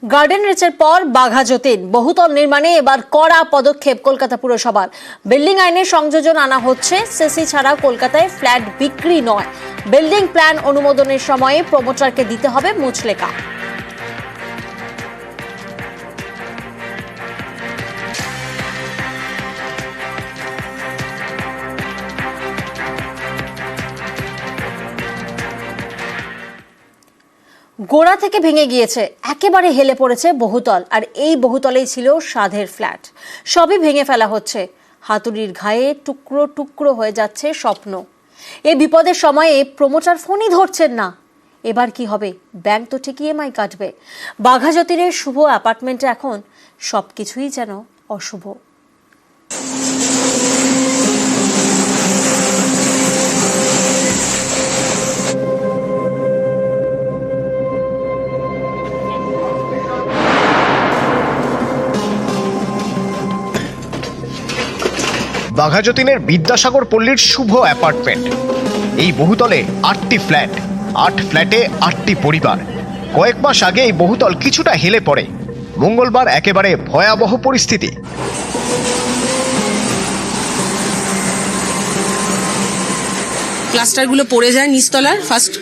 Garden রিচের পর বাঘা যতীন বহুতল নির্মাণে এবার কড়া পদক্ষেপ কলকাতা পুরসভার। বিল্ডিং আইনে সংযোজন আনা হচ্ছে। সিসি ছাড়া কলকাতায় ফ্ল্যাট বিক্রি নয়। বিল্ডিং প্ল্যান অনুমোদনের সময়ে প্রমোটারকে দিতে হবে মুচলেখা। গোড়া থেকে ভেঙে গিয়েছে, একেবারে হেলে পড়েছে বহুতল। আর এই বহুতলেই ছিল সাধের ফ্ল্যাট। সবই ভেঙে ফেলা হচ্ছে। হাতুড়ির ঘায়ে টুকরো টুকরো হয়ে যাচ্ছে স্বপ্ন। এই বিপদের সময়ে প্রমোটার ফোনই ধরছেন না। এবার কি হবে? ব্যাংক তো ঠিক ইএমআই কাটবে। বাঘা যতীনের শুভ অ্যাপার্টমেন্টে এখন সবকিছুই যেন অশুভ। বাঘা যতীনের বিদ্যাসাগর পল্লীর শুভ অ্যাপার্টমেন্ট। এই বহুতলে 8টি ফ্ল্যাট, 8 ফ্ল্যাটে 8টি পরিবার। কয়েক মাস আগে এই বহুতল কিছুটা হেলে পড়ে। মঙ্গলবার একেবারে ভয়াবহ পরিস্থিতি। প্লাস্টারগুলো পড়ে যায় নিচতলার ফার্স্ট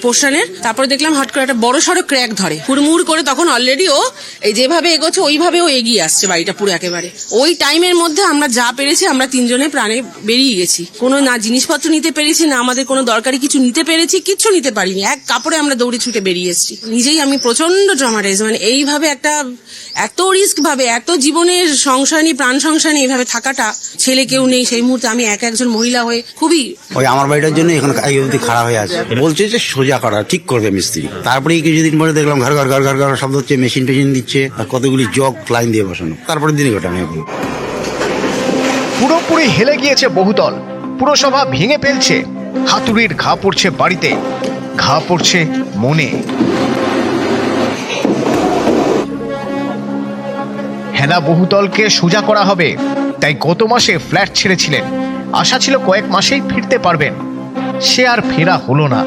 পোর্শনের। তারপরে দেখলাম হট করে একটা বড় সড়ো ক্র্যাক ধরে, হুড়মুড় করে। তখন অলরেডি ও এই যেভাবে এগোচ্ছে ওইভাবে ও এগিয়ে আসছে বাড়িটা পুরো একেবারে। ওই টাইমের মধ্যে আমরা যা পেরেছি আমরা তিনজনে প্রাণে বেরিয়ে গেছি। কোনো না জিনিসপত্র নিতে পেরেছি, না আমাদের কোনো দরকারি কিছু নিতে পেরেছি, কিচ্ছু নিতে পারিনি। এক কাপড়ে আমরা দৌড়ে ছুটে বেরিয়ে এসেছি। নিজেই আমি প্রচন্ড ট্রমাটাইজ। মানে এইভাবে একটা এত রিস্ক ভাবে, এত জীবনের সংশয় নিয়ে, প্রাণ সংশয় নিয়ে এইভাবে থাকাটা, ছেলে কেউ নেই সেই মুহূর্তে, আমি একজন মহিলা হয়ে খুবই। ওই আমার বাড়িটার জন্য এখন খারাপ হয়ে আছে। বলছে যে সোজা করা, ঠিক করবে মিস্ত্রি। তারপরে কিছুদিন পরে দেখলাম ঘর ঘর ঘর ঘর ঘর শব্দ হচ্ছে, মেশিন টেশিন দিচ্ছে, আর কতগুলি জগ লাইন দিয়ে বসানো। তারপরে দিনে ঘটা আমি এখন পুরোপুরি হেলে গিয়েছে বহুতল। পুরসভা ভেঙে ফেলছে। হাতুড়ির ঘা পড়ছে বাড়িতে, ঘা পড়ছে মনে। হেলা বহুতলকে সোজা করা হবে, তাই গত মাসে ফ্ল্যাট ছেড়েছিলেন। আশা ছিল কয়েক মাসেই ফিরতে পারবেন। সে আর ফেরা হলো না।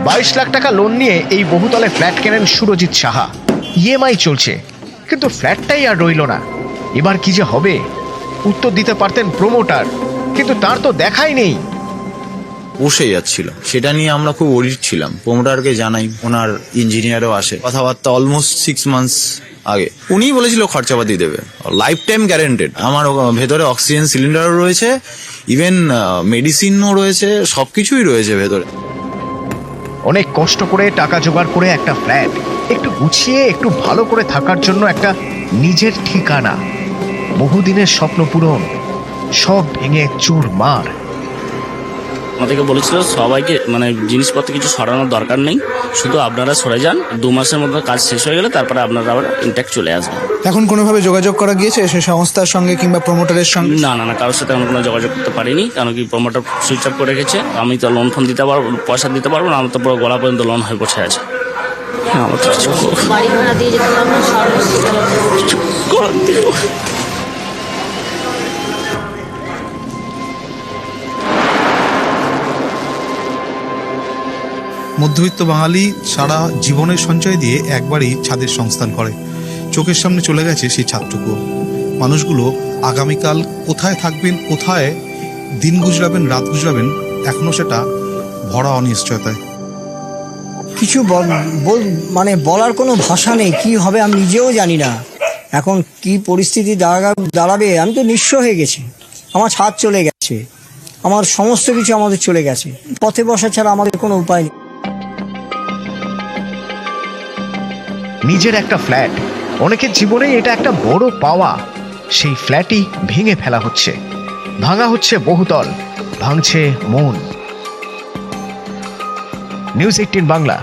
$22 লাখ টাকা লোন নিয়ে এই বহুতলে ফ্ল্যাট কেনেন সুরজিৎ সাহা। ইএমআই চলছে, কিন্তু ফ্ল্যাটটাই আর রইল না। এবার কি যে হবে? উত্তর দিতে পারতেন প্রমোটার, কিন্তু তার তো দেখাই নেই। বসে যাচ্ছিল, সেটা নিয়ে আমরা খুব ওরিড ছিলাম। প্রমোটারকে জানাই, ওনার ইঞ্জিনিয়ারও আসে। কথাবার্তা অলমোস্ট 6 মান্থস আগে। উনিই বলেছিল খরচাপাতি দেবে, লাইফ টাইম গ্যারেন্টেড। আমার ভেতরে অক্সিজেন সিলিন্ডারও রয়েছে, ইভেন মেডিসিনও রয়েছে, সবকিছুই রয়েছে ভেতরে। অনেক কষ্ট করে টাকা জোগাড় করে একটা ফ্ল্যাট, একটু গুছিয়ে একটু ভালো করে থাকার জন্য একটা নিজের ঠিকানা, বহুদিনের স্বপ্ন পূরণ, সব ভেঙে চুরমার। আমাদেরকে বলেছিল সবাইকে মানে জিনিসপত্র কিছু সরানোর দরকার নেই, শুধু আপনারা সরে যান। 2 মাসের মধ্যে কাজ শেষ হয়ে গেলে তারপরে আপনারা আবার ইনট্যাক্ট চলে আসবেন। এখন কোনোভাবে যোগাযোগ করা গিয়েছে সে সংস্থার সঙ্গে কিংবা প্রমোটারের সঙ্গে? না না না, কারোর সাথে আমি কোনো যোগাযোগ করতে পারিনি, কারণ কি প্রমোটার সুইচ অফ করে রেখেছে। আমি তো লোন ফোন দিতে পারবো, পয়সা দিতে পারবো না। আমার তো পুরো গলা পর্যন্ত লোন হয়ে বসে আছে। আমার তো কিছু বাড়ি ভাড়া দিয়ে যেতে পারবো না, করার নেই। মধ্যবিত্ত বাঙালি সারা জীবনের সঞ্চয় দিয়ে একবারই ছাদের সংস্থান করে। চোখের সামনে চলে গেছে সেই ছাদটুকু। মানুষগুলো আগামীকাল কোথায় থাকবেন, কোথায় দিন গুজরাবেন, রাত গুজরাবেন, এখনো সেটা ভরা অনিশ্চয়তায়। কিছু মানে বলার কোনো ভাষা নেই। কি হবে আমি নিজেও জানি না। এখন কি পরিস্থিতি দাঁড়াবে, আমি তো নিঃস্ব হয়ে গেছি। আমার ছাদ চলে গেছে, আমার সমস্ত কিছু আমাদের চলে গেছে। পথে বসা ছাড়া আমাদের কোনো উপায় নেই। নিজের একটা ফ্ল্যাট, অনেকের জীবনে এটা একটা বড় পাওয়া। সেই ফ্ল্যাটই ভেঙে ফেলা হচ্ছে, ভাঙা হচ্ছে বহুতল, ভাঙছে মন। নিউজ 18 বাংলা।